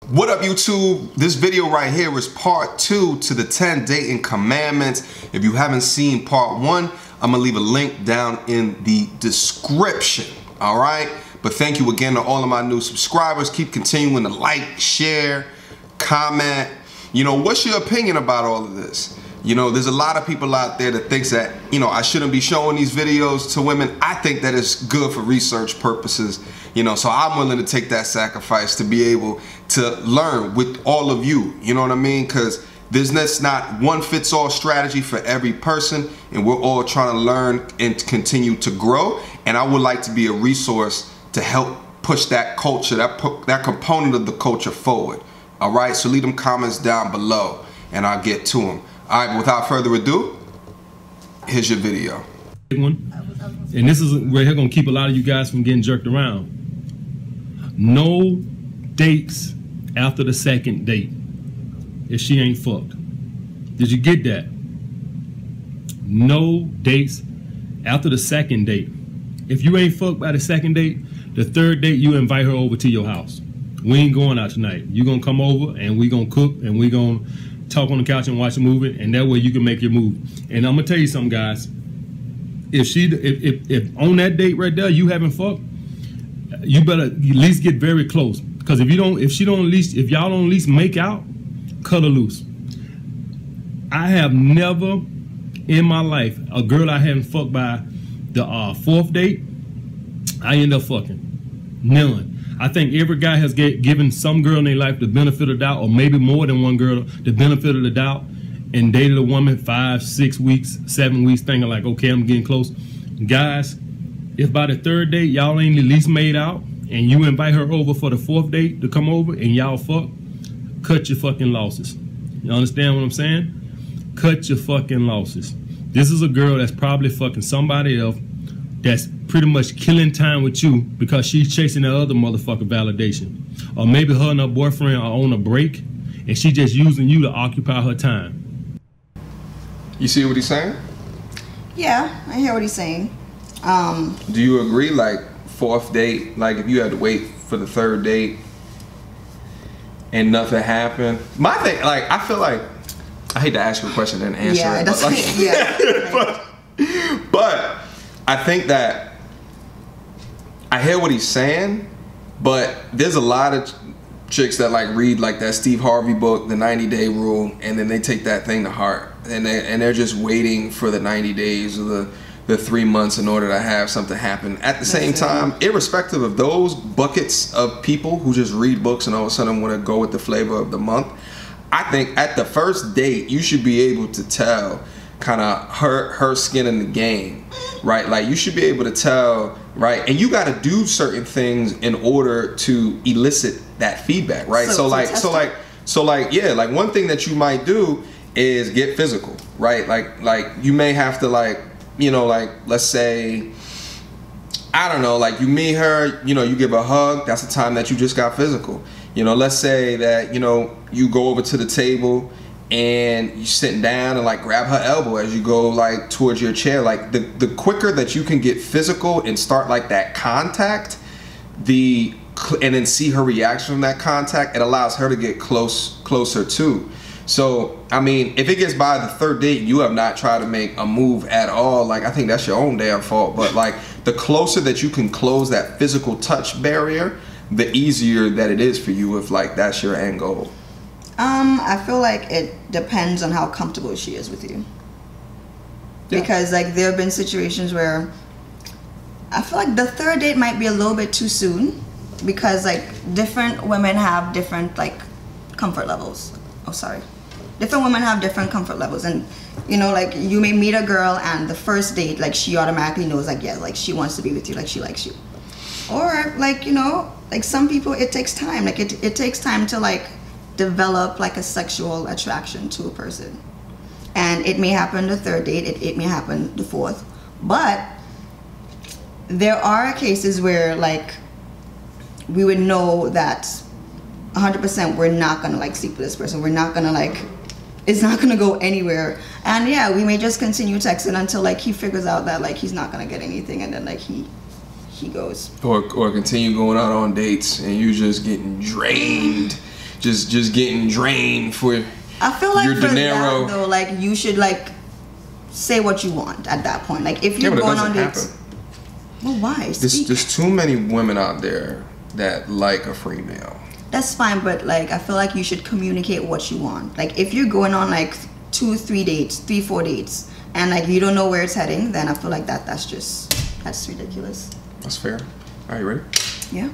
What up, YouTube? This video right here is part 2 to the 10 dating commandments. If you haven't seen part 1, I'm gonna leave a link down in the description. All right, but thank you again to all of my new subscribers. Keep continuing to like, share, comment. You know, what's your opinion about all of this? You know, there's a lot of people out there that thinks that, you know, I shouldn't be showing these videos to women. I think that it's good for research purposes, you know, so I'm willing to take that sacrifice to be able to learn with all of you, you know what I mean? Because there's not one fits all strategy for every person, and we're all trying to learn and continue to grow. And I would like to be a resource to help push that culture, that component of the culture forward. All right, so leave them comments down below and I'll get to them. All right, but without further ado, here's your video. And this is where they're gonna keep a lot of you guys from getting jerked around. No dates after the second date if she ain't fucked. Did you get that? No dates after the second date. If you ain't fucked by the second date, the third date you invite her over to your house. We ain't going out tonight. You gonna come over and we gonna cook and we gonna talk on the couch and watch a movie, and that way you can make your move. And I'm gonna tell you something, guys. If on that date right there you haven't fucked, you better at least get very close. Because if y'all don't at least make out, cut her loose. I have never in my life a girl I haven't fucked by the fourth date, I end up fucking. None. I think every guy has given some girl in their life the benefit of the doubt, or maybe more than one girl the benefit of the doubt, and dated a woman 5, 6 weeks, 7 weeks, thinking like, okay, I'm getting close. Guys, if by the third date y'all ain't at least made out, and you invite her over for the fourth date to come over and y'all fuck, cut your fucking losses. You understand what I'm saying? Cut your fucking losses. This is a girl that's probably fucking somebody else that's pretty much killing time with you because she's chasing that other motherfucker validation. Or maybe her and her boyfriend are on a break and she just using you to occupy her time. You see what he's saying? Yeah, I hear what he's saying. Do you agree, like, fourth date, like if you had to wait for the third date and nothing happened? My thing, like, I feel like, I hate to ask you a question and answer yeah, it, that's but, like, yeah. but I think that I hear what he's saying, but there's a lot of chicks that like read like that Steve Harvey book, The 90-Day Rule, and then they take that thing to heart, and they're just waiting for the 90 days or the 3 months in order to have something happen. At the same time, irrespective of those buckets of people who just read books and all of a sudden want to go with the flavor of the month, I think at the first date you should be able to tell kind of her skin in the game, right? Like, you should be able to tell, right? And you got to do certain things in order to elicit that feedback, right? So yeah, like one thing that you might do is get physical, right? Like you may have to, like, you know, like, let's say, I don't know, like you meet her, you know, you give her a hug, that's the time that you just got physical. You know, let's say that, you know, you go over to the table and you're sitting down and like grab her elbow as you go like towards your chair. Like the quicker that you can get physical and start like that contact, and then see her reaction from that contact, it allows her to get closer too. So, I mean, if it gets by the third date and you have not tried to make a move at all, like, I think that's your own damn fault. But like, the closer that you can close that physical touch barrier, the easier that it is for you if like that's your end goal. I feel like it depends on how comfortable she is with you. Yeah. Because like there have been situations where I feel like the third date might be a little bit too soon, because like different women have different like comfort levels. Oh, sorry. Different women have different comfort levels, and you know, like you may meet a girl and the first date, like she automatically knows like, yeah, like she wants to be with you, like she likes you. Or like, you know, like some people it takes time, like it takes time to like develop like a sexual attraction to a person, and it may happen the third date, it may happen the fourth, but there are cases where like we would know that 100% we're not gonna like sleep with this person, we're not gonna like, it's not gonna go anywhere, and yeah, we may just continue texting until like he figures out that like he's not gonna get anything, and then like he goes. Or continue going out on dates and you just getting drained just getting drained for I feel like your for dinero. that though, like you should like say what you want at that point. Like if you're but it going on doesn't dates. happen. Well, why? There's too many women out there that like a free meal. That's fine, but like I feel like you should communicate what you want. Like if you're going on like 2-3 dates, 3-4 dates, and like you don't know where it's heading, then I feel like that's ridiculous. That's fair. Are you ready? Yeah.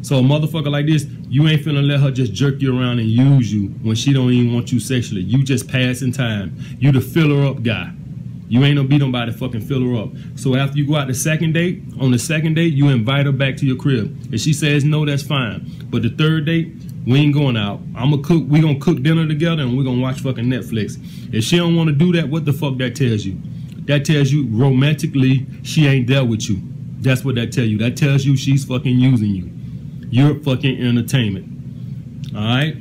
So a motherfucker like this, you ain't finna let her just jerk you around and use you when she don't even want you sexually. You just passing time. You the filler up guy. You ain't no be nobody fucking fill her up. So after you go out the second date, on the second date, you invite her back to your crib. If she says no, that's fine. But the third date, we ain't going out. We gonna cook dinner together and we gonna watch fucking Netflix. If she don't wanna do that, what the fuck that tells you? That tells you romantically she ain't there with you. That's what that tell you. That tells you she's fucking using you. You're fucking entertainment. Alright?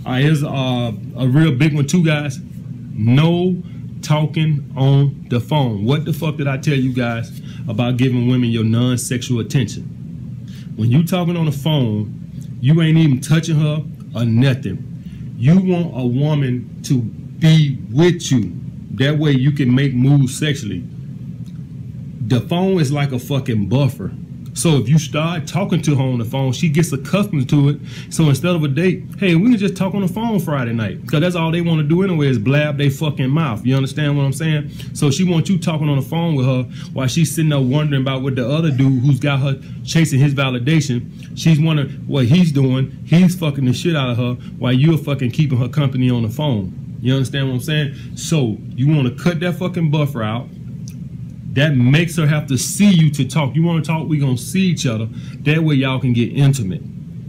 Alright, here's a real big one too, guys. No talking on the phone. What the fuck did I tell you guys about giving women your non-sexual attention? When you talking on the phone, you ain't even touching her or nothing. You want a woman to be with you. That way you can make moves sexually. The phone is like a fucking buffer. So if you start talking to her on the phone, she gets accustomed to it. So instead of a date, hey, we can just talk on the phone Friday night. Because that's all they want to do anyway is blab their fucking mouth. You understand what I'm saying? So she wants you talking on the phone with her while she's sitting there wondering about what the other dude who's got her chasing his validation. She's wondering what he's doing. He's fucking the shit out of her while you're fucking keeping her company on the phone. You understand what I'm saying? So you want to cut that fucking buffer out. That makes her have to see you to talk. You want to talk, we gonna see each other. That way y'all can get intimate.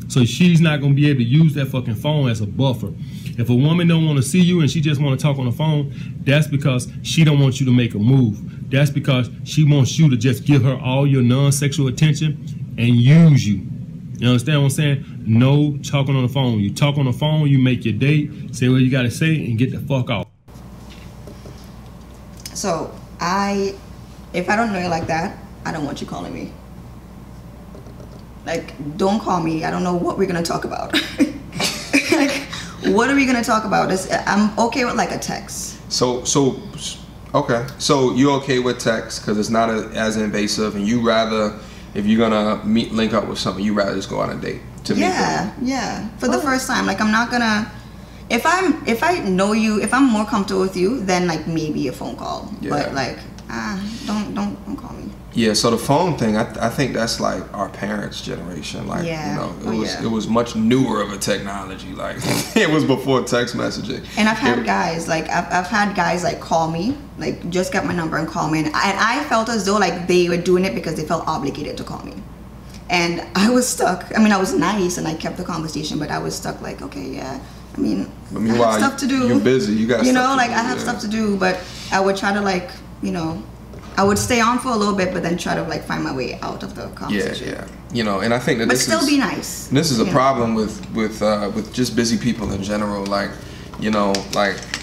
So she's not gonna be able to use that fucking phone as a buffer. If a woman don't want to see you and she just want to talk on the phone, that's because she don't want you to make a move. That's because she wants you to just give her all your non-sexual attention and use you. You understand what I'm saying? No talking on the phone. You talk on the phone, you make your date, say what you gotta say, and get the fuck out. So if I don't know you like that, I don't want you calling me. Like, don't call me. I don't know what we're gonna talk about. Like, what are we gonna talk about? I'm okay with like a text. Okay. So you okay with text because it's not as invasive, and you rather, if you're gonna link up with something, you rather just go on a date to meet them. Yeah. For the first time, like I'm not gonna. If I know you, if I'm more comfortable with you, then like maybe a phone call. Yeah. But like. Don't call me. Yeah, so the phone thing, I think that's like our parents' generation. Like, you know, it was much newer of a technology. Like, it was before text messaging. And I've had guys like like call me, like just get my number and call me, and I felt as though like they were doing it because they felt obligated to call me, and I was stuck. I mean, I was nice and I kept the conversation, but I was stuck. Like, okay, yeah. I mean, I have stuff to do. You're busy. You got. You know, like I have stuff to do, but I would try to like. You know, I would stay on for a little bit, but then try to like find my way out of the conversation. Yeah. You know, and I think that but still be nice. This is a problem with just busy people in general. Like, you know,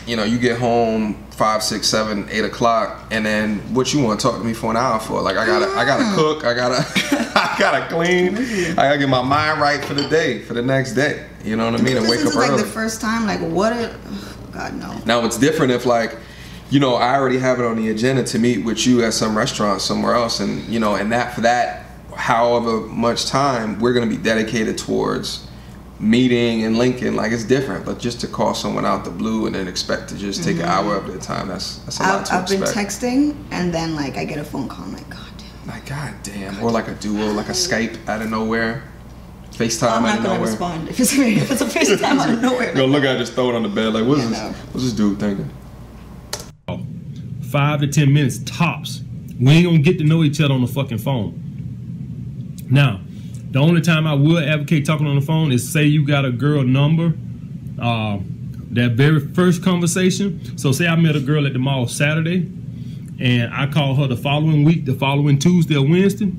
you get home 5, 6, 7, 8 o'clock, and then what you want to talk to me for an hour for? Like, I gotta cook, I gotta clean, I gotta get my mind right for the day, for the next day. You know what I mean? And wake up early. Like the first time, like God no. Now it's different if like. You know, I already have it on the agenda to meet with you at some restaurant somewhere else, and you know, and for that, however much time we're gonna be dedicated towards meeting and linking, like it's different. But just to call someone out the blue and then expect to just take an hour of their time, that's a lot to expect. I've been texting, and then like I get a phone call, I'm like, God damn. Like God damn, or like a duo, like a Skype out of nowhere. FaceTime out of nowhere. I'm not gonna respond if it's a FaceTime out of nowhere. Go look at it, just throw it on the bed, like what's this dude thinking? 5 to 10 minutes tops. We ain't gonna get to know each other on the fucking phone. Now, the only time I would advocate talking on the phone is say you got a girl number, that very first conversation. So say I met a girl at the mall Saturday and I call her the following week, the following Tuesday or Wednesday,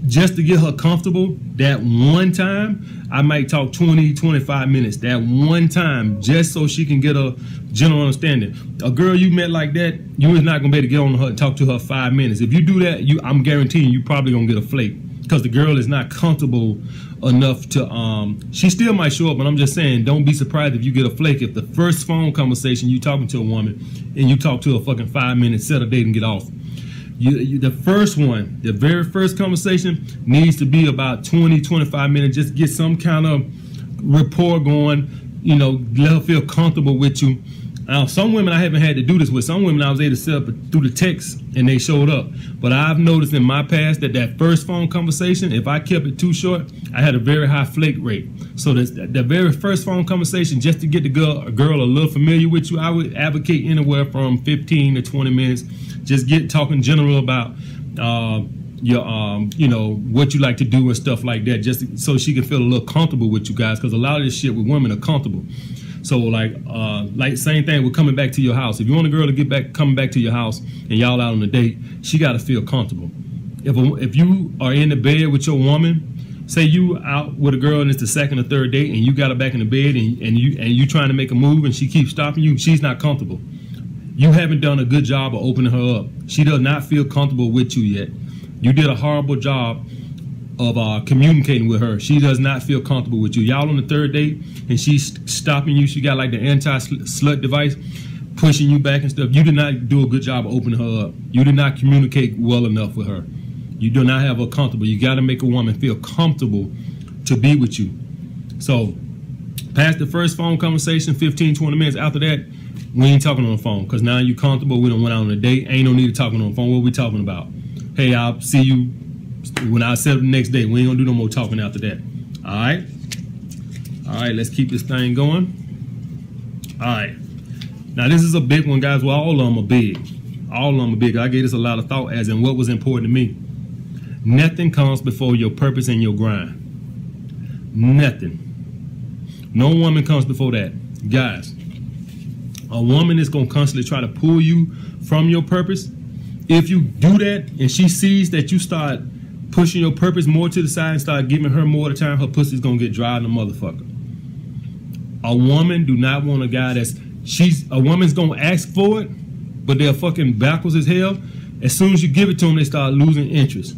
just to get her comfortable. That one time, I might talk 20, 25 minutes. That one time, just so she can get a general understanding. A girl you met like that, you is not gonna be able to get on her and talk to her 5 minutes. If you do that, I'm guaranteeing you probably gonna get a flake. because the girl is not comfortable enough to she still might show up, but I'm just saying, don't be surprised if you get a flake if the first phone conversation you talking to a woman and you talk to her fucking 5 minutes, set a date and get off. The first one, the very first conversation needs to be about 20-25 minutes. Just get some kind of rapport going, you know, let her feel comfortable with you. Now, some women I haven't had to do this with. Some women I was able to set up through the text and they showed up. But I've noticed in my past that first phone conversation, if I kept it too short, I had a very high flake rate. So the very first phone conversation, just to get the girl a little familiar with you, I would advocate anywhere from 15 to 20 minutes. Just get talking general about your you know, what you like to do and stuff like that, just so she can feel a little comfortable with you guys, because a lot of this shit with women are comfortable. So like same thing with coming back to your house. If you want a girl to coming back to your house and y'all out on a date, she got to feel comfortable. If you are in the bed with your woman, say you out with a girl and it's the second or third date and you got her back in the bed and you trying to make a move and she keeps stopping you, she's not comfortable. You haven't done a good job of opening her up. She does not feel comfortable with you yet. You did a horrible job of communicating with her. She does not feel comfortable with you. Y'all on the third date and she's stopping you. She got like the anti-slut device pushing you back and stuff. You did not do a good job of opening her up. You did not communicate well enough with her. You do not have her comfortable. You got to make a woman feel comfortable to be with you. So past the first phone conversation, 15, 20 minutes after that, we ain't talking on the phone, because now you comfortable. We done went out on a date. Ain't no need to talking on the phone. What we talking about? Hey, I'll see you when I set up the next day. We ain't gonna do no more talking after that. All right? All right, let's keep this thing going. All right. Now, this is a big one, guys. Well, all of them are big. All of them are big. I gave this a lot of thought as in what was important to me. Nothing comes before your purpose and your grind. Nothing. No woman comes before that. Guys, a woman is going to constantly try to pull you from your purpose. If you do that and she sees that you start pushing your purpose more to the side and start giving her more of the time, her pussy's going to get dry in the motherfucker. A woman do not want a guy a woman's going to ask for it, but they're fucking backwards as hell. As soon as you give it to them, they start losing interest.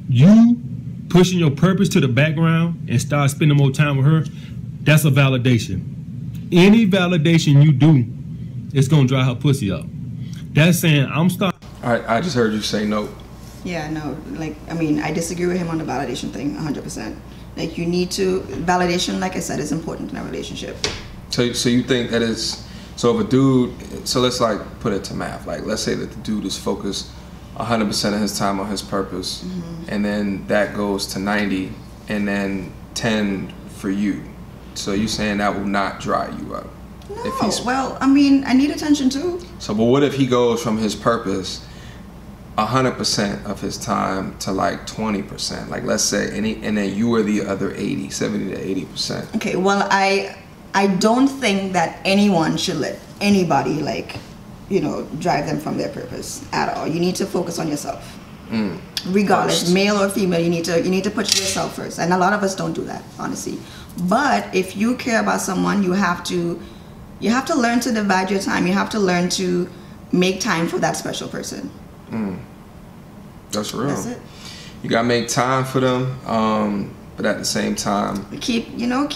You pushing your purpose to the background and start spending more time with her, that's a validation. Any validation you do, it's gonna dry her pussy up. That's saying I'm starting. All right, I just heard you say no. Yeah, no, like, I mean, I disagree with him on the validation thing 100%. Like, you need to, validation, like I said, is important in a relationship. So you think that is, so if a dude, so let's like put it to math, like let's say that the dude is focused 100% of his time on his purpose, and then that goes to 90, and then 10 for you. So you saying that will not dry you up? No, well, I mean, I need attention too. So, but what if he goes from his purpose 100% of his time to like 20%? Like, let's say, and then you are the other 70 to 80%. Okay, well, I don't think that anyone should let anybody, like, you know, drive them from their purpose at all. You need to focus on yourself. Regardless, first. Male or female, you need to put yourself first. And a lot of us don't do that, honestly. But if you care about someone, you have to learn to divide your time. You have to learn to make time for that special person. That's real. That's it. You gotta make time for them, but at the same time, keep whatever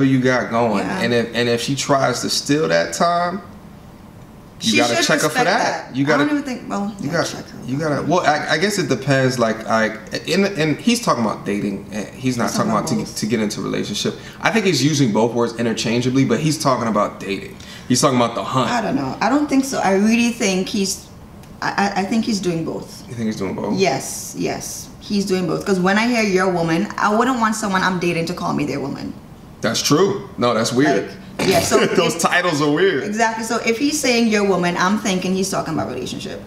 you got going. Yeah. And if she tries to steal that time, you gotta check her for that. You gotta. I don't even think. Well, you gotta check her. You gotta. Well, I guess it depends. And he's talking about dating. He's not talking about to get into a relationship. I think he's using both words interchangeably, but he's talking about dating. He's talking about the hunt. I don't know. I don't think so. I really think he's. I think he's doing both. You think he's doing both? Yes. He's doing both. Because when I hear your woman, I wouldn't want someone I'm dating to call me their woman. That's true. No, that's weird. Yeah, so those titles are weird. Exactly. So if he's saying your woman, I'm thinking he's talking about relationship.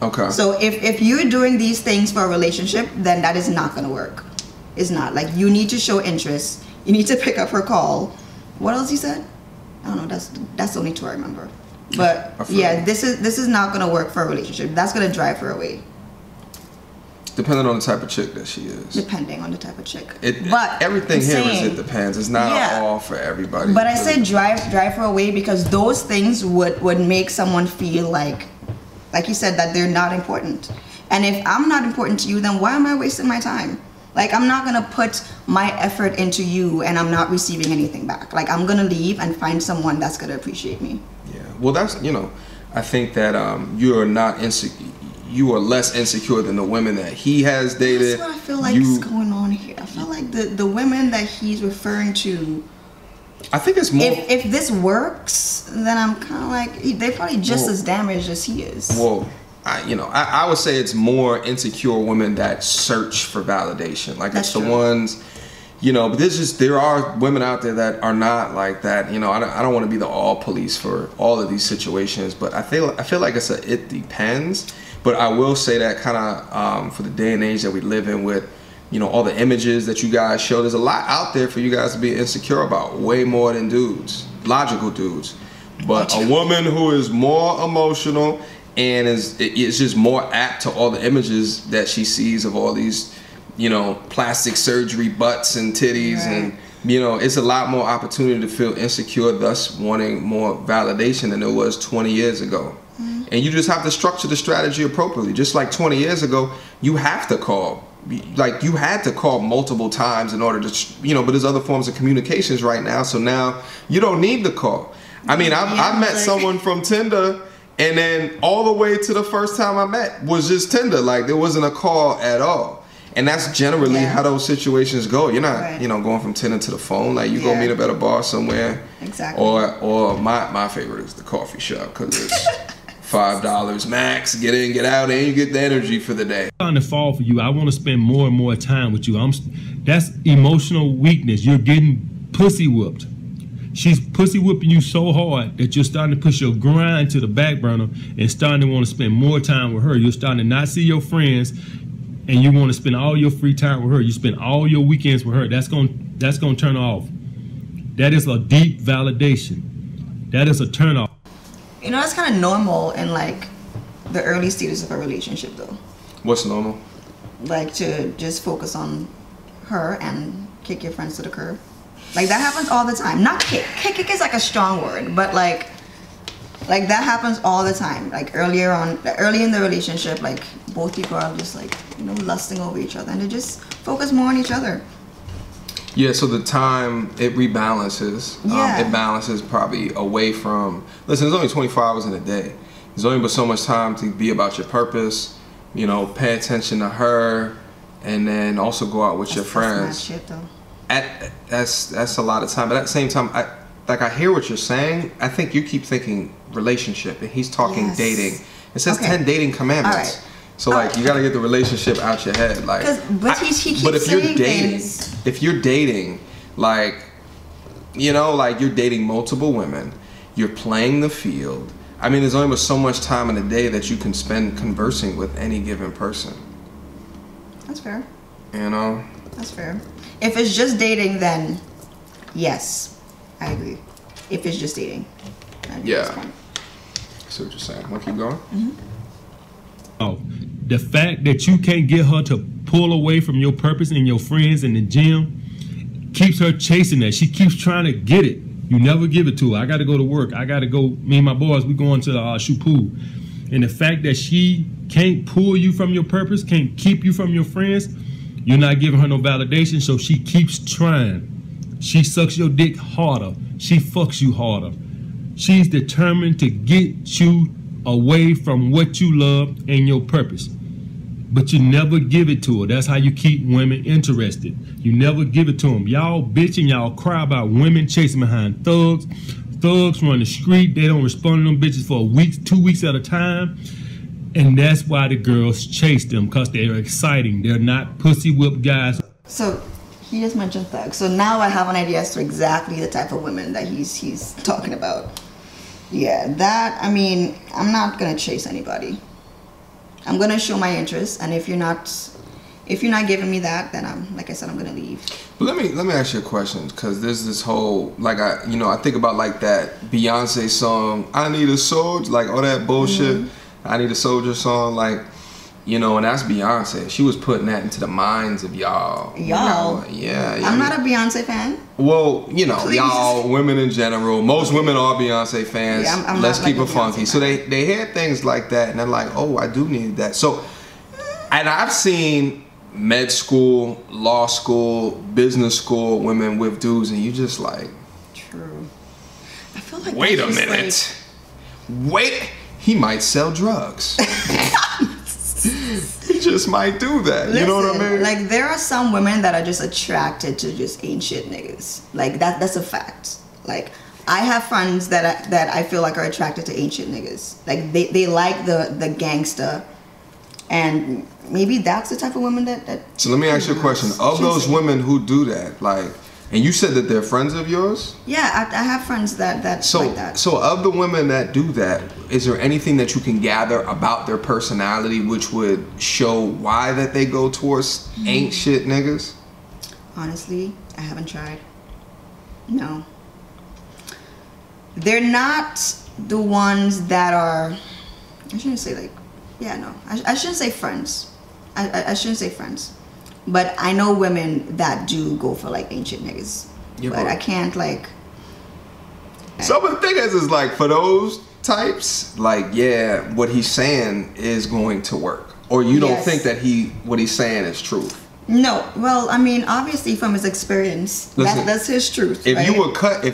Okay. So if you're doing these things for a relationship, then that is not gonna work. It's not. Like, you need to show interest. You need to pick up her call. What else he said? I don't know. That's the only two I remember. But yeah, this is not gonna work for a relationship. That's gonna drive her away. Depending on the type of chick that she is. Depending on the type of chick. But everything here is it depends. It's not all for everybody. But I said drive her away because those things would make someone feel like you said, that they're not important. And if I'm not important to you, then why am I wasting my time? Like, I'm not gonna put my effort into you and I'm not receiving anything back. Like, I'm gonna leave and find someone that's gonna appreciate me. Yeah. Well, that's, you know, I think that you are not insecure. You are less insecure than the women that he has dated. That's what I feel like is going on here. I feel like the women that he's referring to, I think it's more. If this works, then I'm kind of like, they're probably just as damaged as he is. Well, I would say it's more insecure women that search for validation. Like, That's it's the true. ones, you know, but there are women out there that are not like that. You know, I don't want to be the all police for all of these situations, but I feel like it depends. But I will say that kind of for the day and age that we live in, with, you know, all the images that you guys show, there's a lot out there for you guys to be insecure about, way more than dudes, logical dudes. But a woman who is more emotional and is just more apt to all the images that she sees of all these, you know, plastic surgery butts and titties, right. and, you know, it's a lot more opportunity to feel insecure, thus wanting more validation than it was 20 years ago. And you just have to structure the strategy appropriately. Just like 20 years ago, you have to call. Like, you had to call multiple times in order to, you know, but there's other forms of communications right now. So now you don't need to call. I mean, I met someone from Tinder, and then all the way to the first time I met was just Tinder. Like, there wasn't a call at all. And that's generally how those situations go. You're not, you know, going from Tinder to the phone. Like, you go meet up at a bar somewhere. Exactly. Or my favorite is the coffee shop, because it's $5 max, get in, get out, and you get the energy for the day. I'm trying to fall for you. I want to spend more and more time with you. That's emotional weakness. You're getting pussy whooped. She's pussy whipping you so hard that you're starting to push your grind to the back burner and starting to want to spend more time with her. You're starting to not see your friends, and you want to spend all your free time with her. You spend all your weekends with her. That's gonna turn her off. That is a deep validation. That is a turn off. You know, that's kind of normal in, like, the early stages of a relationship, though. What's normal? Like, to just focus on her and kick your friends to the curb. Like, that happens all the time. Not kick. Kick is like a strong word, but like that happens all the time. Like, early in the relationship, like, both people are just, like, you know, lusting over each other, and they just focus more on each other. Yeah, so the time, it rebalances. Yeah. It balances probably away from, listen, there's only 24 hours in a day. There's only but so much time to be about your purpose, you know, pay attention to her, and then also go out with your friends. That's not shit, though. That's a lot of time. But at the same time, I hear what you're saying. I think you keep thinking relationship, and he's talking dating. It says 10 dating commandments. So, like, you gotta get the relationship out your head, like. But he keeps saying things. If you're dating, like, you know, like, you're dating multiple women, you're playing the field. I mean, there's only but so much time in the day that you can spend conversing with any given person. That's fair. You know. That's fair. If it's just dating, then yes, I agree. If it's just dating. I see what you're saying. Want to keep going? Oh, the fact that you can't get her to pull away from your purpose and your friends in the gym keeps her chasing that. She keeps trying to get it. You never give it to her. I got to go to work. I got to go. Me and my boys, we going to the shoe pool. And the fact that she can't pull you from your purpose, can't keep you from your friends, you're not giving her no validation, so she keeps trying. She sucks your dick harder. She fucks you harder. She's determined to get you away from what you love and your purpose. But you never give it to her. That's how you keep women interested. You never give it to them. Y'all bitch and y'all cry about women chasing behind thugs. Thugs run the street. They don't respond to them bitches for a week, 2 weeks at a time. And that's why the girls chase them, because they're exciting. They're not pussy whip guys. So he just mentioned thugs. So now I have an idea as to exactly the type of women that he's talking about. Yeah, that, I mean, I'm not gonna chase anybody. I'm gonna show my interest, and if you're not giving me that, then like I said, I'm gonna leave. But let me ask you a question, because there's this whole, like, I think about, like, that Beyonce song, I Need a Soldier, like all that bullshit. I Need a Soldier song, like, you know, and that's Beyonce. She was putting that into the minds of y'all. Y'all? Yeah. I'm not a Beyonce fan. Well, you know, y'all, women in general. Most women are Beyonce fans. Yeah, I'm Let's not keep like it funky. Beyonce So they hear things like that, and they're like, oh, I do need that. So And I've seen med school, law school, business school women with dudes, and you just like, true. I feel like wait a minute. Wait, he might sell drugs. He just might do that. Listen, you know what I mean? Like, there are some women that are just attracted to just ain't shit niggas. Like, that's a fact. Like, I have friends that I feel like are attracted to ain't shit niggas. Like, they like the gangster, and maybe that's the type of woman that So let me ask you a question. Of those women who do that, like, and you said that they're friends of yours? Yeah, I have friends that like that. So of the women that do that, is there anything that you can gather about their personality which would show why that they go towards ain't shit niggas? Honestly, I haven't tried. No. They're not the ones that are, I shouldn't say like, yeah, no. I shouldn't say friends. I shouldn't say friends. But I know women that do go for like ancient niggas. Yeah, but I can't like. So the thing is like for those types, like yeah, what he's saying is going to work, or you don't think that what he's saying is truth. No, well, I mean, obviously from his experience, listen, that's his truth. If right?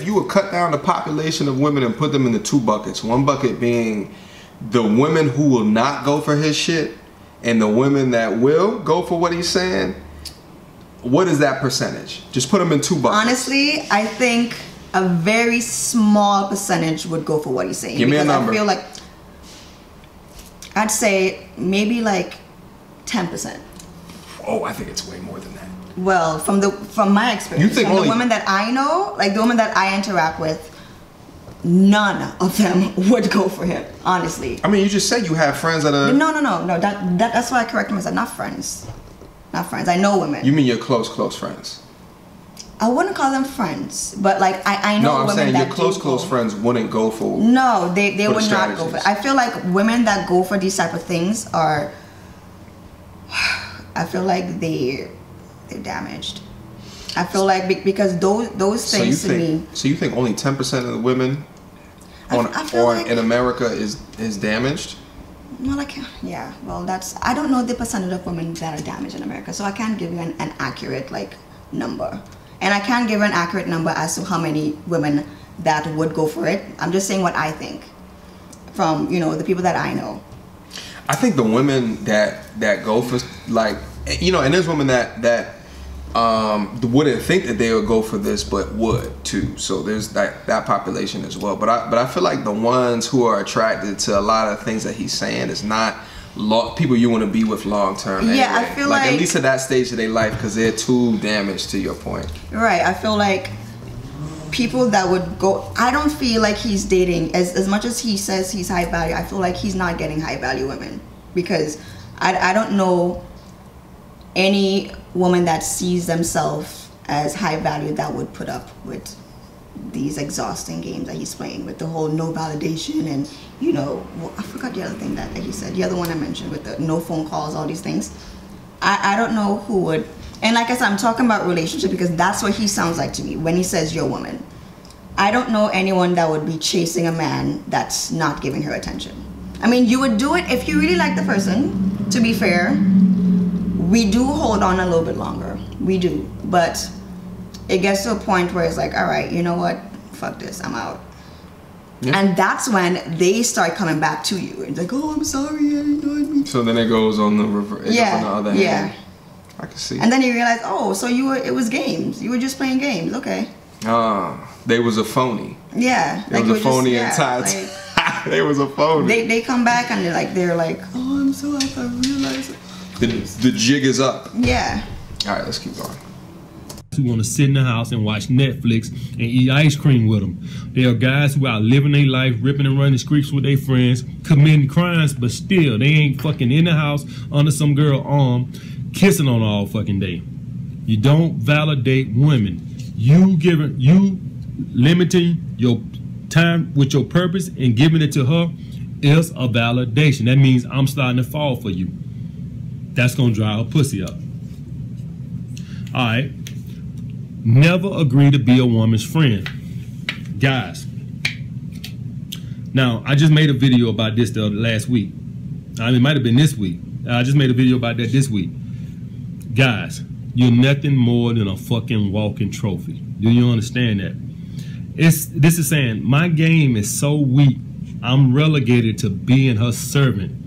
you would cut down the population of women and put them into two buckets, one bucket being the women who will not go for his shit, and the women that will go for what he's saying, what is that percentage? Just put them in two buckets. Honestly, I think a very small percentage would go for what he's saying. Give me a number. I feel like, I'd say maybe like 10%. Oh, I think it's way more than that. Well, from my experience, you think from the women that I know, like the women that I interact with, none of them would go for him, honestly. I mean, you just said you have friends that are... No. That's why I corrected myself. Not friends. Not friends. I know women. You mean your close friends? I wouldn't call them friends, but like I know women that No, I'm saying your close friends wouldn't go for... No, they would not go for it. I feel like women that go for these type of things are... I feel like they're damaged. I feel like because those things to me... So you think only 10% of the women in America is damaged? Well, like, yeah, well, I don't know the percentage of women that are damaged in America, so I can't give you an accurate, like, number. And I can't give an accurate number as to how many women that would go for it. I'm just saying what I think from, the people that I know. I think the women that go for, like, and there's women that wouldn't think that they would go for this, but would too. So there's that population as well. But I feel like the ones who are attracted to a lot of things that he's saying is not people you want to be with long term. Yeah, anyway. I feel like at least at that stage of their life, because they're too damaged. To your point, right? I feel like people that would go. I don't feel like he's dating as much as he says he's high value. I feel like he's not getting high value women, because I don't know any woman that sees themselves as high value that would put up with these exhausting games that he's playing, with the whole no validation and I forgot the other thing that he said, the other one I mentioned, with the no phone calls, all these things. I don't know who would. And like I said, I'm talking about relationship because that's what he sounds like to me when he says your woman. I don't know anyone that would be chasing a man that's not giving her attention. I mean, you would do it if you really like the person, to be fair. We do hold on a little bit longer. We do. But it gets to a point where it's like, all right, you know what? Fuck this. I'm out. Yeah. And that's when they start coming back to you. It's like, oh, I'm sorry. So then it goes on the reverse. Yeah. On the other hand. I can see. And then you realize, oh, so it was games. You were just playing games. Okay. They was a phoney. Yeah. They was a phony and tied. They was a phony. They come back and they're like, oh, I'm so happy. I realized it. The jig is up. Yeah. All right, let's keep going. Who want to sit in the house and watch Netflix and eat ice cream with them. There are guys who out living their life, ripping and running streets with their friends, committing crimes, but still they ain't fucking in the house under some girl arm, kissing on all fucking day. You don't validate women. You limiting your time with your purpose and giving it to her is a validation. That means I'm starting to fall for you. That's gonna dry her pussy up. All right. Never agree to be a woman's friend. Guys. Now, I just made a video about this the last week. It might have been this week. I just made a video about that this week. Guys, you're nothing more than a fucking walking trophy. Do you understand that? This is saying my game is so weak, I'm relegated to being her servant.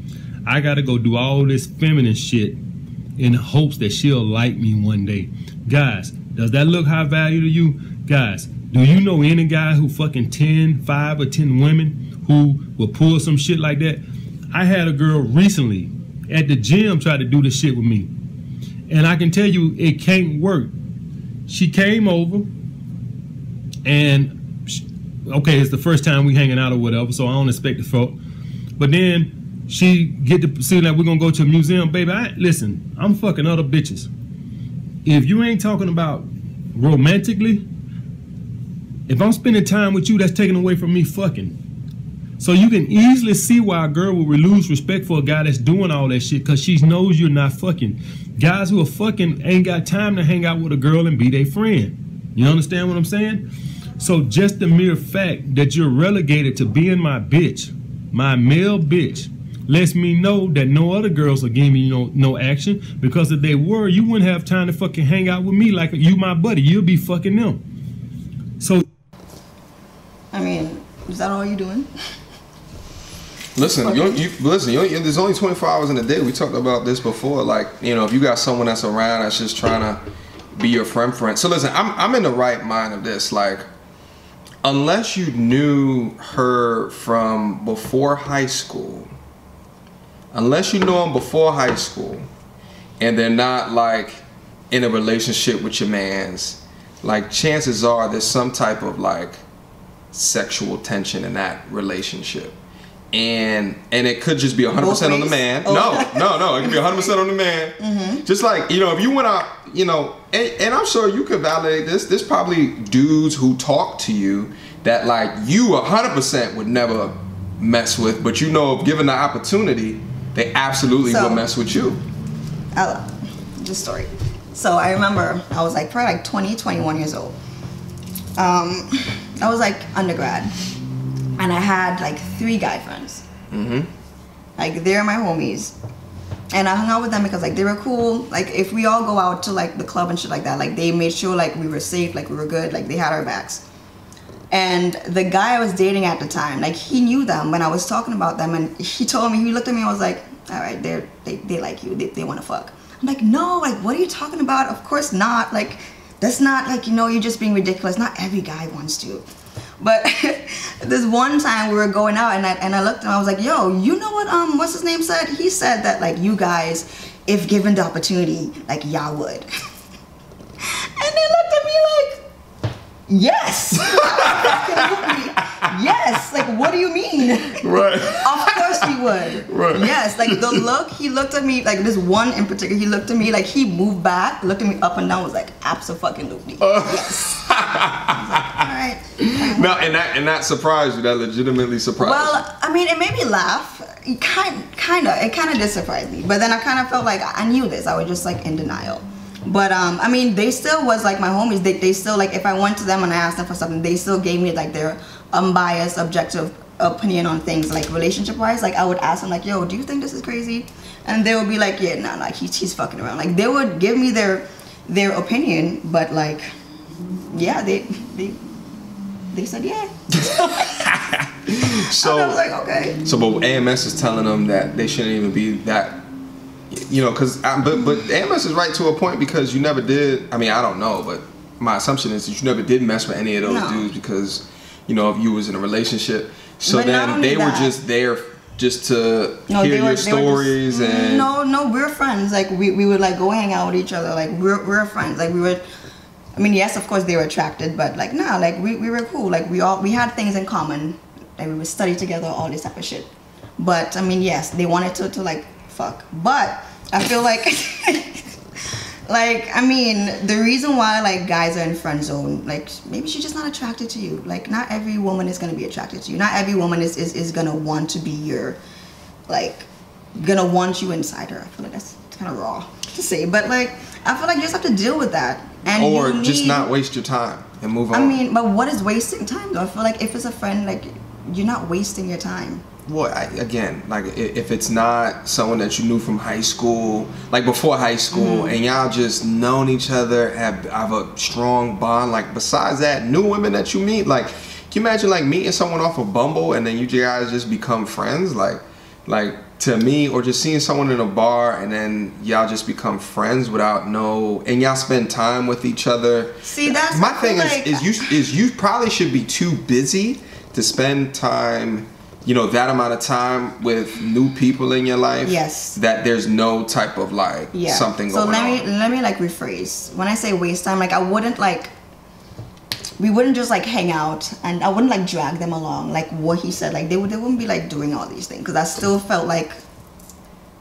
I gotta go do all this feminine shit in hopes that she'll like me one day. Guys, does that look high value to you? Guys, do you know any guy who fucking 5 or 10 women who will pull some shit like that? I had a girl recently at the gym try to do this shit with me. And I can tell you it can't work. She came over and, okay, it's the first time we hanging out or whatever, so I don't expect the fuck. But then she get to see that we're gonna go to a museum. Baby, listen, I'm fucking other bitches. If you ain't talking about romantically, if I'm spending time with you, that's taken away from me fucking. So you can easily see why a girl will lose respect for a guy that's doing all that shit, because she knows you're not fucking. Guys who are fucking ain't got time to hang out with a girl and be their friend. You understand what I'm saying? So just the mere fact that you're relegated to being my bitch, my male bitch, lets me know that no other girls are giving me no action, because if they were, you wouldn't have time to fucking hang out with me like you my buddy. You'll be fucking them. So, I mean, is that all you doing? Listen, there's only 24 hours in a day. We talked about this before. Like, you know, if you got someone that's around that's just trying to be your friend. So listen, I'm in the right mind of this. Like, unless you knew her from before high school, unless you know them before high school, and they're not like in a relationship with your mans, like chances are there's some type of like sexual tension in that relationship. And it could just be 100% on the man. Oh. No, it could be 100% on the man. Mm-hmm. Just like, you know, if you went out, you know, and I'm sure you could validate this. There's probably dudes who talk to you that like you 100% would never mess with, but you know, if given the opportunity, they absolutely will mess with you. Just story. So I remember I was like probably like 20, 21 years old. I was like undergrad. And I had like 3 guy friends. Mm-hmm. Like they're my homies. And I hung out with them because like they were cool. Like if we all go out to like the club and shit like that, like they made sure like we were safe, like we were good, like they had our backs. And the guy I was dating at the time, like he knew them when I was talking about them, and he told me, he looked at me and was like, all right, they like you, they want to fuck. I'm like, no, like what are you talking about? Of course not. Like that's not like, you know, you're just being ridiculous. Not every guy wants to. But this one time we were going out and I looked and I was like, yo, you know what what's his name said? He said that like you guys, if given the opportunity, like y'all would. And they looked at me like, yes. Yes, like what do you mean? Right. Of course we would. Right. Yes, like the look, he looked at me, like this one in particular, he looked at me like he moved back, looked at me up and down, was like, abso-fucking-lutely. Yes. I was like, all right. No, and that surprised you, that legitimately surprised you. Well, I mean, it made me laugh. It kind of did surprise me. But then I kind of felt like I knew this. I was just like in denial. But I mean, they still was like my homies. They still like, if I went to them and I asked them for something, they still gave me like their unbiased, objective opinion on things, like relationship wise. Like I would ask them like, yo, do you think this is crazy? And they would be like, yeah, nah, like he's fucking around. Like they would give me their opinion, but like, yeah, they said yeah. So I was like, okay. So, but AMS is telling them that they shouldn't even be that, you know, because but AMS is right to a point, because you never did. I mean, I don't know, but my assumption is that you never did mess with any of those dudes, because you know, if you was in a relationship. So but then they were just there just to hear your stories and no, we're friends. Like we would like go hang out with each other. Like we're friends. Like we would. I mean, yes, of course they were attracted, but like nah, like we were cool. Like we had things in common. Like we would study together, all this type of shit. But I mean, yes, they wanted to like fuck. But I feel like like, I mean, the reason why like guys are in friend zone, like maybe she's just not attracted to you. Like not every woman is gonna be attracted to you. Not every woman is gonna want to be your, like, gonna want you inside her. I feel like that's kind of raw to say, but like I feel like you just have to deal with that. And or just not waste your time and move on. I mean, but what is wasting time though? I feel like if it's a friend, like you're not wasting your time. well, again, like if it's not someone that you knew from high school, like before high school, and y'all just known each other, have a strong bond. Like besides that, new women that you meet, like can you imagine like meeting someone off of Bumble and then you guys just become friends? Like to me, or just seeing someone in a bar and then y'all just become friends without and y'all spend time with each other. See, that's my thing is you probably should be too busy to spend time, you know, that amount of time with new people in your life. Yes. That there's no type of like something going on. So let me like rephrase. When I say waste time, like I wouldn't like, we wouldn't just like hang out, and I wouldn't like drag them along like what he said. Like they wouldn't be like doing all these things, because I still felt like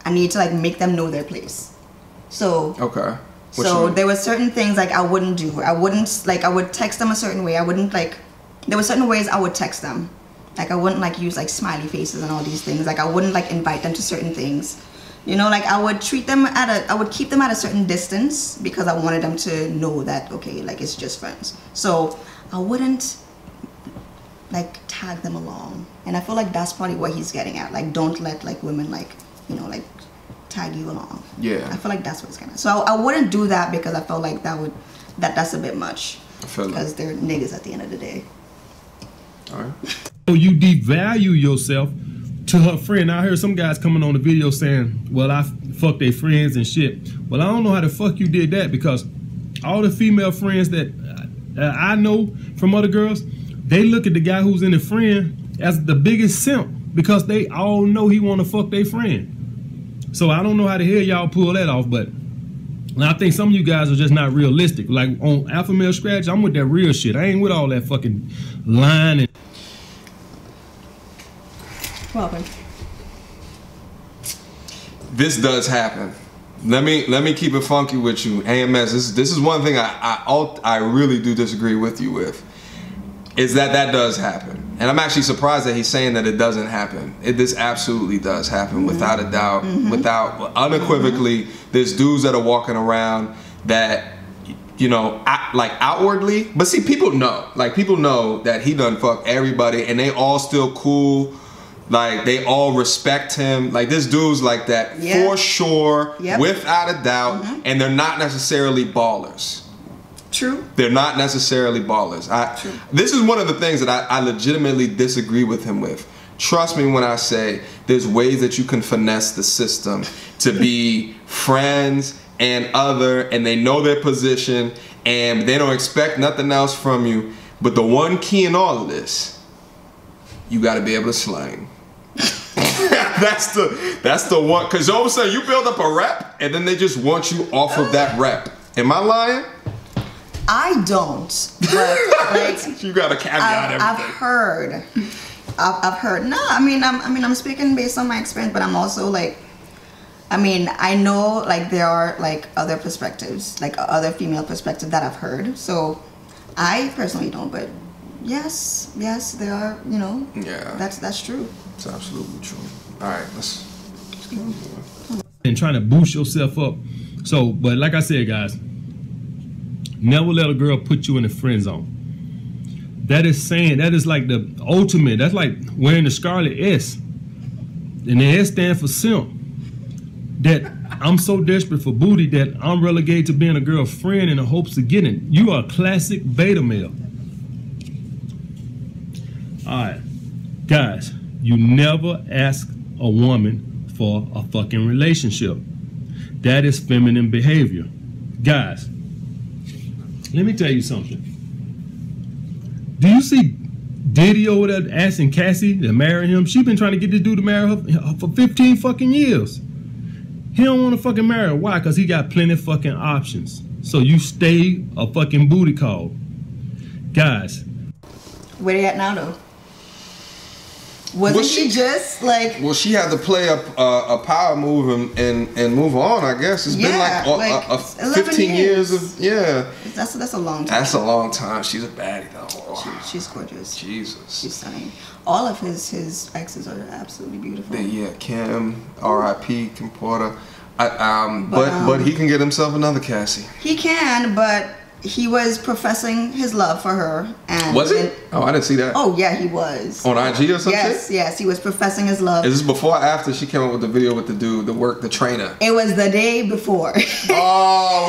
I need to like make them know their place. So okay. So there were certain things like I wouldn't do. I would text them a certain way. I wouldn't like, there were certain ways I would text them. Like I wouldn't like use like smiley faces and all these things. Like I wouldn't like invite them to certain things. You know, like I would keep them at a certain distance, because I wanted them to know that, okay, like it's just friends. So I wouldn't like tag them along. And I feel like that's probably what he's getting at. Like don't let like women like, you know, like tag you along. Yeah. I feel like that's what it's gonna. So I wouldn't do that, because I felt like that's a bit much. Because they're niggas at the end of the day. All right. So you devalue yourself to her friend. I heard some guys coming on the video saying, well, I fucked their friends and shit. Well, I don't know how the fuck you did that, because all the female friends that I know from other girls, they look at the guy who's in the friend as the biggest simp, because they all know he want to fuck their friend. So I don't know how the hell y'all pull that off, but I think some of you guys are just not realistic. Like on Alpha Male Scratch, I'm with that real shit. I ain't with all that fucking lying and Welcome. This does happen. Let me keep it funky with you, AMS. This is one thing I really do disagree with you with, is that does happen, and I'm actually surprised that he's saying that it doesn't happen. This absolutely does happen, without a doubt, without unequivocally. There's dudes that are walking around that, you know, like outwardly, but see, people know that he done fuck everybody, and they all still cool. Like they all respect him. Like this dude's like that for sure, without a doubt. And they're not necessarily ballers. True. They're not necessarily ballers. This is one of the things that I legitimately disagree with him with. Trust me when I say there's ways that you can finesse the system to be friends and they know their position, and they don't expect nothing else from you. But the one key in all of this, you got to be able to slang. that's the one, because all of a sudden you build up a rep and then they just want you off of that rep. Am I lying? I don't, but like you got to caveat everything. I've heard. No, I mean I'm speaking based on my experience, but I'm also like, I mean, I know like there are like other perspectives, like other female perspectives that I've heard. So I personally don't, but yes, there are, you know. Yeah. That's true. It's absolutely true. All right, let's go. And trying to boost yourself up. So, but like I said, guys, never let a girl put you in the friend zone. That is like the ultimate. That's like wearing the scarlet S. And the S stands for simp. That I'm so desperate for booty that I'm relegated to being a girlfriend in the hopes of getting it. You are a classic beta male. Alright, guys, you never ask a woman for a fucking relationship. That is feminine behavior. Guys, let me tell you something. Do you see Diddy over there asking Cassie to marry him? She been trying to get this dude to marry her for 15 fucking years. He don't want to fucking marry her. Why? Because he got plenty of fucking options. So you stay a fucking booty call. Guys. Where they at now though? Wasn't she just like? Well, she had to play a power move and move on. I guess it's been like 15 years of That's a long time. That's a long time. She's a baddie though. She's gorgeous. Jesus. She's stunning. All of his exes are absolutely beautiful. Yeah, Kim, R.I.P. Kim Porter. But he can get himself another Cassie. He can, but he was professing his love for her. And was it? Oh, I didn't see that. Oh yeah, he was. On IG or something? Yes, he was professing his love. Is this before or after she came up with the video with the dude, the trainer? It was the day before. Oh,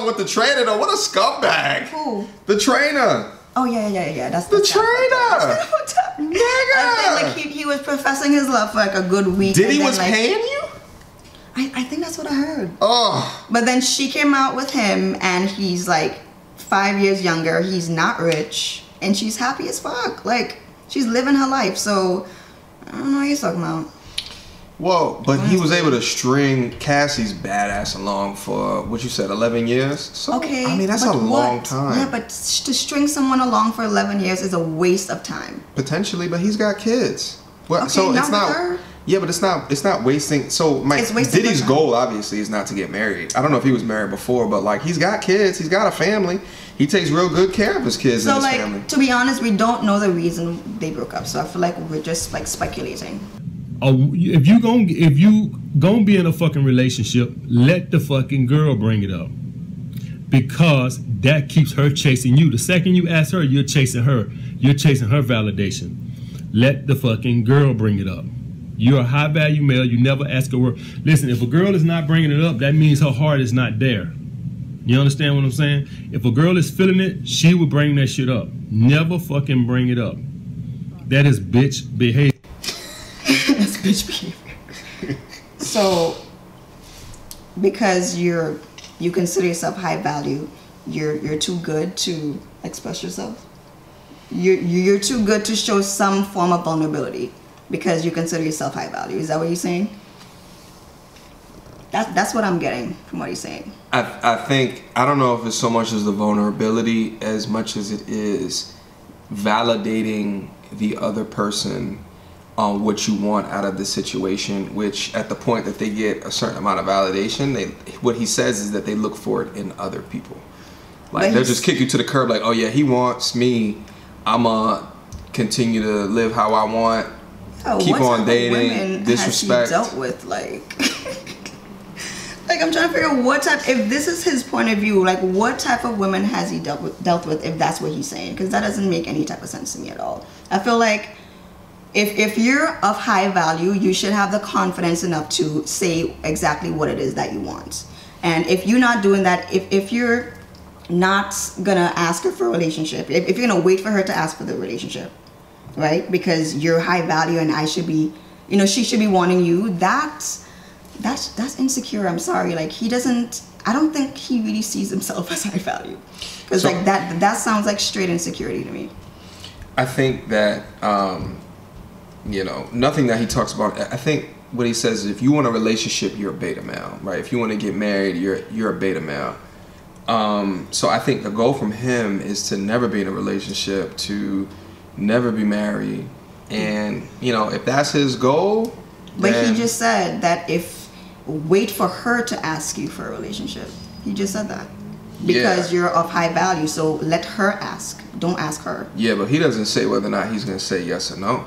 with the trainer though, what a scumbag. Who? The trainer. Oh yeah. That's the trainer. Nigga. I think like he was professing his love for like a good week. Did he was paying you? I think that's what I heard. Oh. But then she came out with him, and he's like 5 years younger. He's not rich, and she's happy as fuck. Like, she's living her life. So I don't know what he's talking about. Whoa, but he was able to string Cassie's badass along for what you said, 11 years. So, okay, I mean that's a long time. Yeah, but to string someone along for 11 years is a waste of time. Potentially, but he's got kids. Well, okay, so it's not. Her. Yeah, but it's not wasting. So Diddy's goal obviously is not to get married. I don't know if he was married before, but like he's got kids, he's got a family. He takes real good care of his kids and his family. To be honest, we don't know the reason they broke up. So I feel like we're just like speculating. If you gonna be in a fucking relationship, let the fucking girl bring it up, because that keeps her chasing you. The second you ask her, you're chasing her. You're chasing her validation. Let the fucking girl bring it up. You're a high value male. You never ask a word. Listen, if a girl is not bringing it up, that means her heart is not there. You understand what I'm saying? If a girl is feeling it, she will bring that shit up. Never fucking bring it up. That is bitch behavior. That's bitch behavior. So, because you consider yourself high value, you're too good to express yourself. You're too good to show some form of vulnerability because you consider yourself high value. Is that what you're saying? That's what I'm getting from what he's saying. I think, I don't know if it's so much as the vulnerability as much as it is validating the other person on what you want out of the situation, which at the point that they get a certain amount of validation, what he says is that they look for it in other people. Like they'll just kick you to the curb like, oh yeah, he wants me, I'ma continue to live how I want, keep on dating, disrespect. Has he dealt with like like I'm trying to figure out what type, if this is his point of view, like what type of women has he dealt with if that's what he's saying, because that doesn't make any type of sense to me at all. I feel like if you're of high value, you should have the confidence enough to say exactly what it is that you want. And if you're not doing that, if you're not gonna ask her for a relationship, if you're gonna wait for her to ask for the relationship, right, because you're high value and I should be, you know, she should be wanting you, that's insecure. I'm sorry, like he doesn't, I don't think he really sees himself as high value, because like that sounds like straight insecurity to me. I think that you know, nothing that he talks about, I think what he says is if you want a relationship, you're a beta male, right? If you want to get married, you're a beta male. So I think the goal from him is to never be in a relationship, to never be married, and you know, if that's his goal. But he just said that wait for her to ask you for a relationship. He just said that because you're of high value, so let her ask. Don't ask her. Yeah, but he doesn't say whether or not he's gonna say yes or no.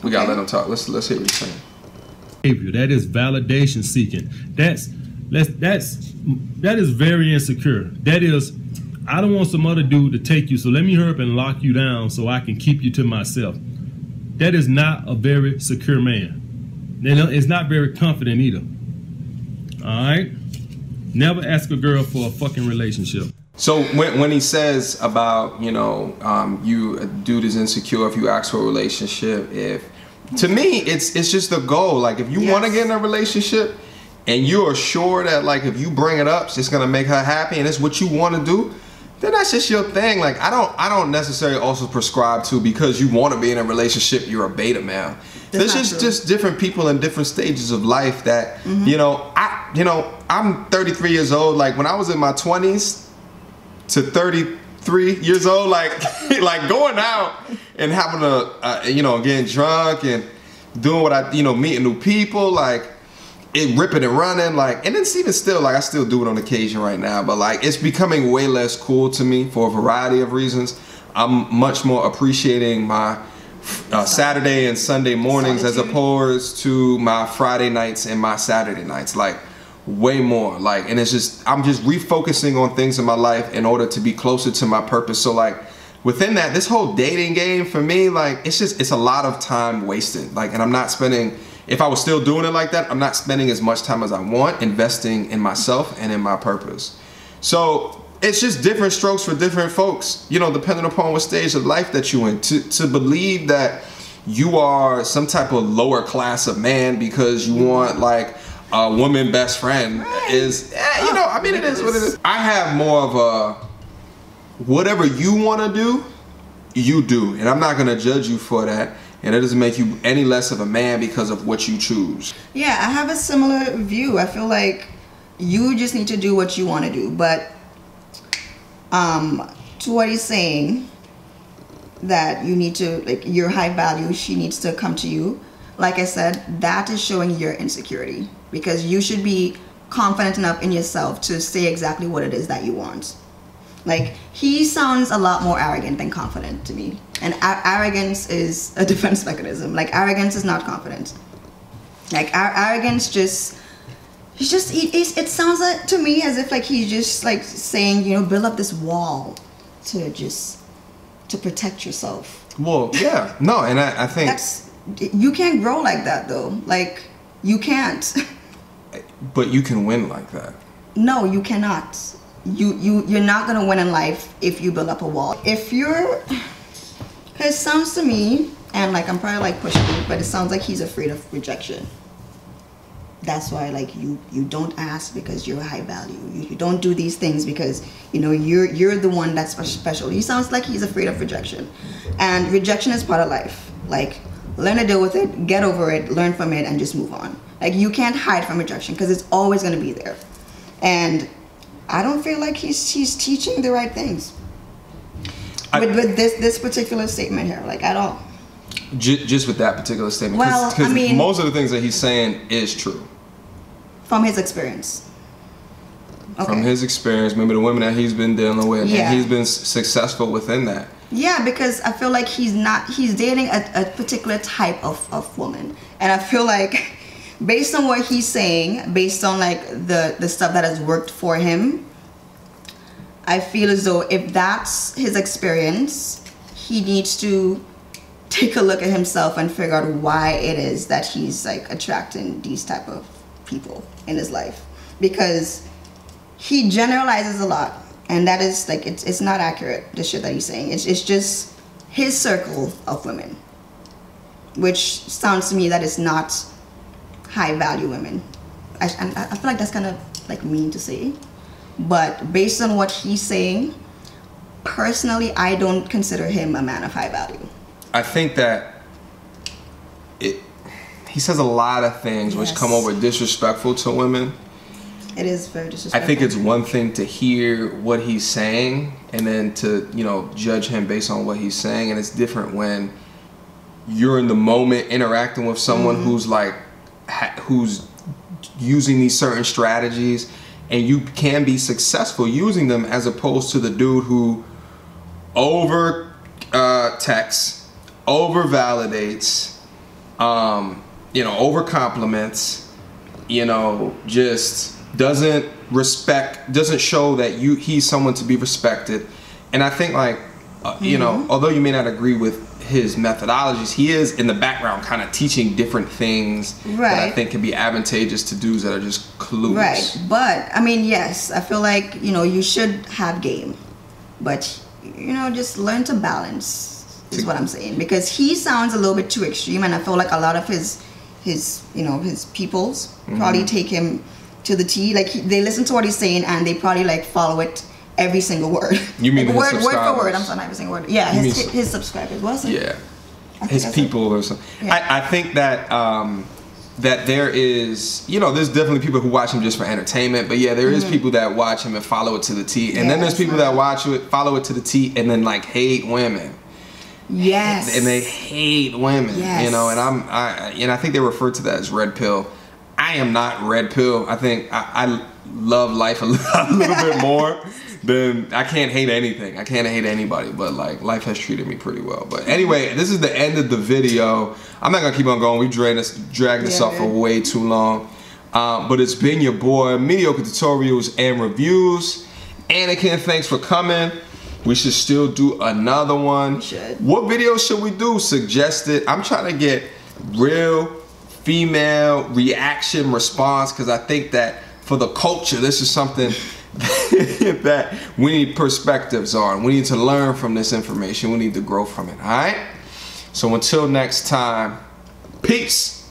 We gotta let him talk. Let's hear what he's saying. That is validation seeking. That is very insecure. That is, I don't want some other dude to take you, so let me hurry up and lock you down so I can keep you to myself. That is not a very secure man. It's not very confident either. All right? Never ask a girl for a fucking relationship. So when he says about, you know, a dude is insecure if you ask for a relationship, to me, it's just the goal. Like if you want to get in a relationship and you're sure that like if you bring it up, it's gonna make her happy and it's what you want to do, then that's just your thing. Like I don't necessarily also prescribe to, because you want to be in a relationship, you're a beta male. There's just different people in different stages of life that you know. I'm 33 years old. Like when I was in my 20s to 33 years old, like like going out and having you know, getting drunk and doing what I, you know, meeting new people, like it ripping and running, like, and it's even still like I still do it on occasion right now, but like it's becoming way less cool to me for a variety of reasons. I'm much more appreciating my Saturday and Sunday mornings as opposed to my Friday nights and my Saturday nights. Like way more. Like, and it's just, I'm just refocusing on things in my life in order to be closer to my purpose. So like within that, this whole dating game for me, like it's a lot of time wasted. Like, and I'm not spending, if I was still doing it like that, I'm not spending as much time as I want investing in myself and in my purpose. So it's just different strokes for different folks, you know, depending upon what stage of life that you in. To believe that you are some type of lower class of man because you want like a woman best friend is, you know, I mean, it is what it is. I have more of a, whatever you want to do, you do. And I'm not going to judge you for that. And it doesn't make you any less of a man because of what you choose. Yeah, I have a similar view. I feel like you just need to do what you want to do. But to what he's saying, that you need to, like, you're high value, she needs to come to you. Like I said, that is showing your insecurity, because you should be confident enough in yourself to say exactly what it is that you want. Like, he sounds a lot more arrogant than confident to me. And arrogance is a defense mechanism. Like, arrogance is not confidence. Like, arrogance just, it sounds like, to me, as if like he's just like saying, you know, build up this wall to protect yourself. Well, yeah, no, and I think you can't grow like that though. Like, you can't. But you can win like that. No, you cannot. You're not gonna win in life if you build up a wall. If you're, it sounds to me, and like I'm probably like pushing it, but it sounds like he's afraid of rejection. That's why, like, you don't ask because you're high value. You don't do these things because, you know, you're the one that's special. He sounds like he's afraid of rejection, and rejection is part of life. Like, learn to deal with it, get over it, learn from it, and just move on. Like, you can't hide from rejection because it's always going to be there. And I don't feel like he's teaching the right things with this particular statement here, like, at all. Just with that particular statement. Well, I mean, most of the things that he's saying is true. From his experience. Okay. From his experience, maybe the women that he's been dealing with, yeah. And he's been successful within that. Yeah, because I feel like he's dating a particular type of woman. And I feel like, based on what he's saying, based on like the stuff that has worked for him, I feel as though if that's his experience, he needs to take a look at himself and figure out why it is that he's like attracting these type of people in his life. Because he generalizes a lot, and that is like, it's not accurate, the shit that he's saying. It's just his circle of women, which sounds to me that it's not high value women. I feel like that's kind of like mean to say, but based on what he's saying, personally, I don't consider him a man of high value. I think that he says a lot of things, yes, which come over disrespectful to women. It is very disrespectful. I think it's one thing to hear what he's saying and then to, you know, judge him based on what he's saying, and it's different when you're in the moment interacting with someone who's like, who's using these certain strategies, and you can be successful using them, as opposed to the dude who over texts, over validates, you know, over compliments, you know, just doesn't show that he's someone to be respected. And I think like, you know, although you may not agree with his methodologies, he is in the background kind of teaching different things that I think can be advantageous to dudes that are just clueless. Right, but I mean, yes, I feel like, you know, you should have game, but, you know, just learn to balance is what I'm saying, because he sounds a little bit too extreme, and I feel like a lot of his you know, his peoples probably take him to the T. Like, they listen to what he's saying and they probably like follow it every single word. You mean like, word for word? I'm sorry, not every single word. Yeah, his subscribers, wasn't it? Yeah, his people or something. Yeah. I think that that there is, you know, there's definitely people who watch him just for entertainment, but yeah, there is people that watch him and follow it to the T, and then there's people that watch it, follow it to the T, and then like hate women. Yes. And they hate women. Yes. You know, and I think they refer to that as red pill. I am not red pill. I think I love life a little bit more than, I can't hate anything. I can't hate anybody, but like, life has treated me pretty well. But anyway, this is the end of the video. I'm not gonna keep on going. We dragged this off for way too long. But it's been your boy, Mediocre Tutorials and Reviews. Anakin, thanks for coming. We should still do another one. We should. What video should we do? Suggest it. I'm trying to get real female reaction response, because I think that for the culture, this is something that we need perspectives on. We need to learn from this information. We need to grow from it. All right? So until next time, peace.